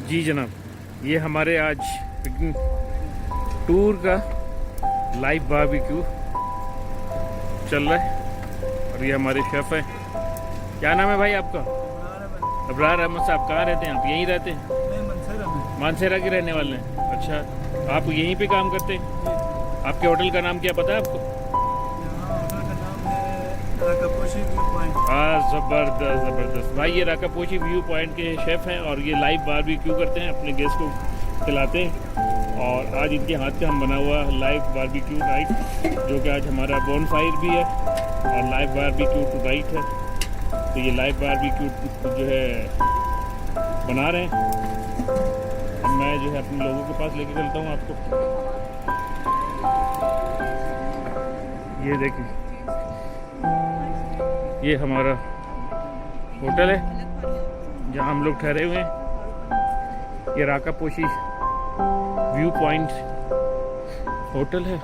जी जनाब, ये हमारे आज पिकनिक टूर का लाइव बारबेक्यू चल रहा है और ये हमारे शेफ़ हैं। क्या नाम है भाई आपका? अबरार अहमद साहब। कहाँ रहते हैं आप? यहीं रहते हैं? मानसेरा के रहने वाले हैं। अच्छा, आप यहीं पे काम करते हैं? आपके होटल का नाम क्या पता है आपको? हाँ, ज़बरदस्त ज़बरदस्त भाई। ये राकापोशी व्यू पॉइंट के शेफ़ हैं और ये लाइव बारबेक्यू करते हैं, अपने गेस्ट को खिलाते हैं। और आज इनके हाथ का हम बना हुआ लाइव बारबेक्यू नाइट, जो कि आज हमारा बॉनफायर भी है और लाइव बारबेक्यू टू नाइट है। तो ये लाइव बारबेक्यू जो है बना रहे हैं। अब मैं जो है अपने लोगों के पास लेके चलता हूँ आपको। ये देखिए, ये हमारा होटल है जहाँ हम लोग ठहरे हुए हैं। ये राकापोशी व्यू पॉइंट होटल है।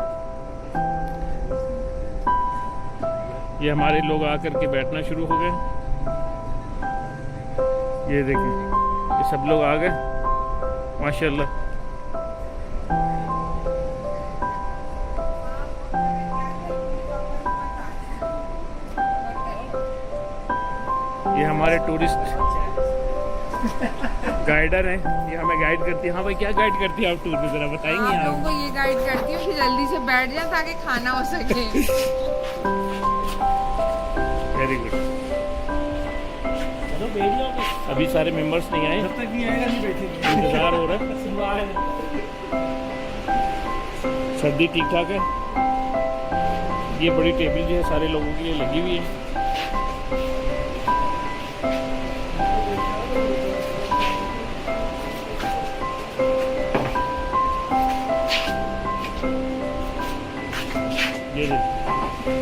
ये हमारे लोग आकर के बैठना शुरू हो गए। ये देखिए, ये सब लोग आ गए माशाल्लाह। ये हमारे टूरिस्ट गाइडर हैं, ये हमें गाइड करती है। हाँ भाई, क्या गाइड करती है आप टूर में, जरा बताएंगे आप? लोगों को ये गाइड करती हूँ कि जल्दी से बैठ जाए ताकि खाना हो सके। Very good. अभी सारे मेंबर्स नहीं आए, जब तक नहीं आएगा नहीं बैठेंगे, इंतजार हो रहा है। सर्दी ठीक ठाक है। ये बड़ी टेबल जो है सारे लोगों के लिए लगी हुई है।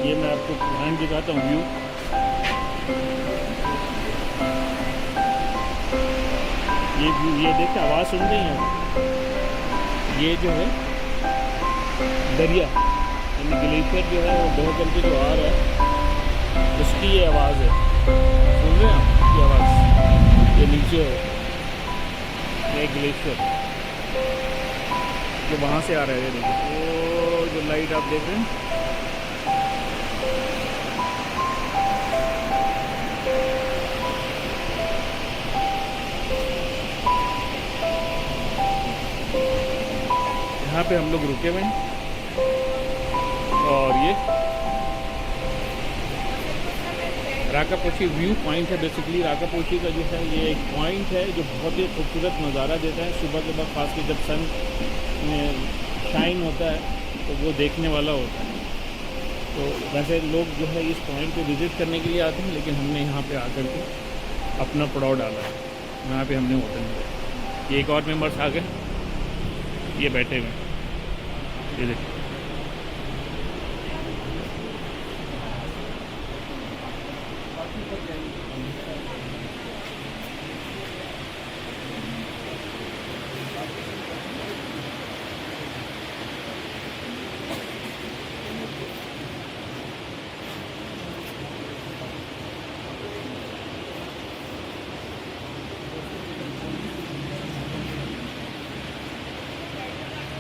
ये मैं आपको ध्यान दिखाता हूँ व्यू। ये व्यू, ये देखते आवाज़ सुन रही हैं? ये जो है दरिया यानी ग्लेशियर जो है वो बह करके जो आ रहा है, उसकी ये आवाज़ है। सुन रहे हैं आप ये आवाज़? ये नीचे है, ये ग्लेशियर जो वहाँ से आ रहा है। ये देखिए, वो जो लाइट आप देख रहे हैं, यहाँ पे हम लोग रुके हुए हैं। और ये राकापोशी व्यू पॉइंट है। बेसिकली राकापोशी का जो है ये एक पॉइंट है जो बहुत ही खूबसूरत नज़ारा देता है। सुबह के वक्त खास के जब सन शाइन होता है तो वो देखने वाला होता है। तो वैसे लोग जो है इस पॉइंट पे विज़िट करने के लिए आते हैं, लेकिन हमने यहाँ पे आकर के अपना पड़ाव डाला है। यहाँ पे हमने होटल में ये एक और मेंबर्स आ गए, ये बैठे हुए हैं। ये देखिए,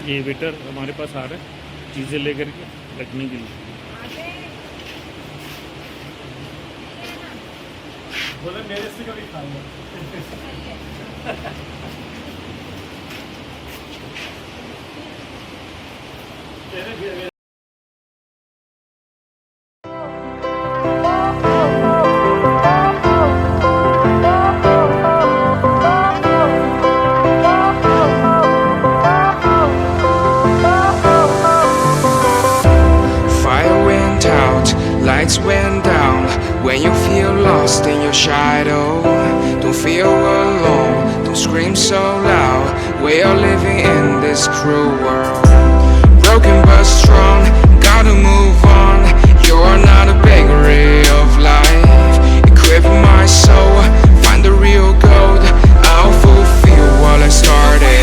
ये वेटर हमारे पास आ रहा है चीज़ें लेकर के रखने के लिए। बोले मेरे से कभी खाऊंगा। Lights went down when you feel lost in your shadow. Don't feel alone, don't scream so loud. We are living in this cruel world. Broken but strong, gotta move on. You're not a bakery of life. Equip my soul, find the real gold. I'll fulfill what I started.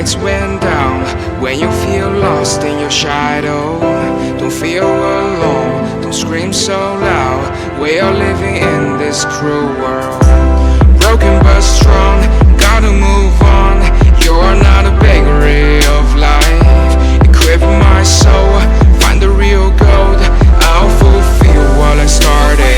lights went down. When you feel lost in your shadow, don't feel alone, don't scream so loud. We are living in this cruel world. Broken but strong, gotta move on. You're not a bakery of life. Equip my soul, find the real gold. I'll fulfill what I started.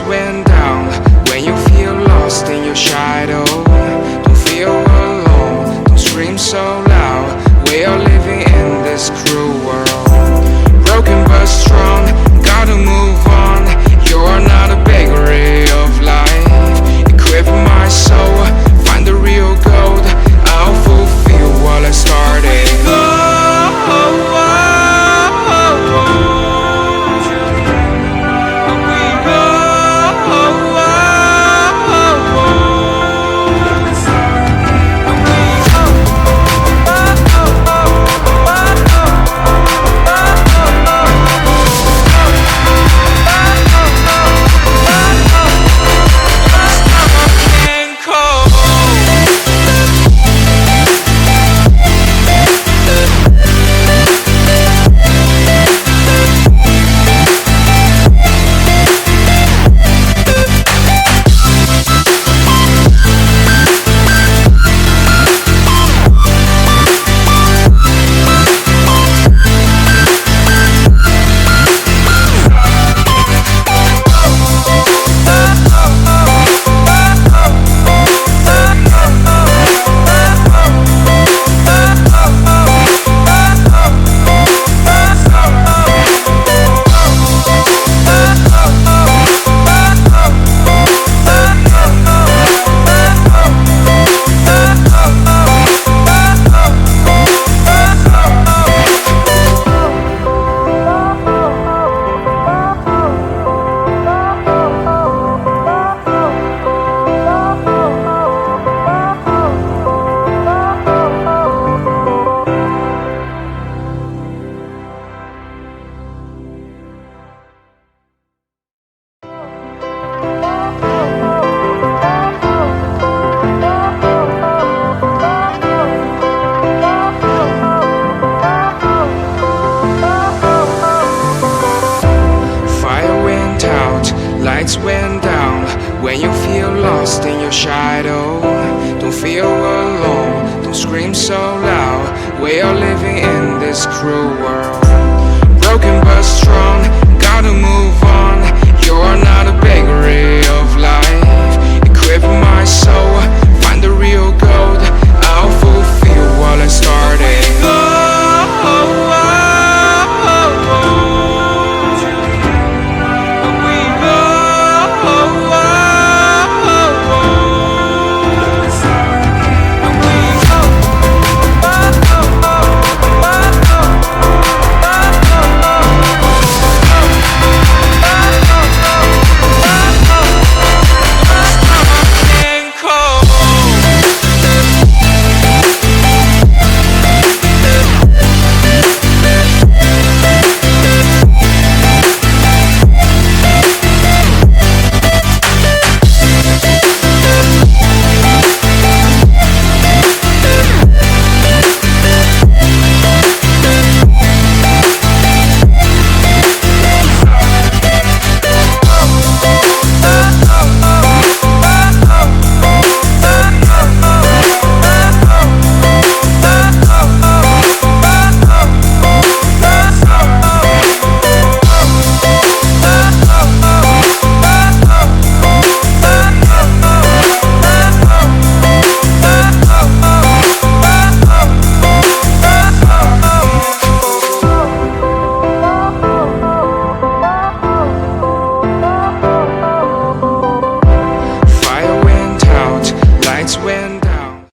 Went down. When you feel lost in your shadow, don't feel alone, don't scream so loud. We are living in this cruel world. Broken but strong, gotta move on. You're not a bakery of life. Equip my soul, find the real gold. I'll fulfill what I started. Lights went down. When you feel lost in your shadow, don't feel alone, don't scream so loud. We are living in this cruel world.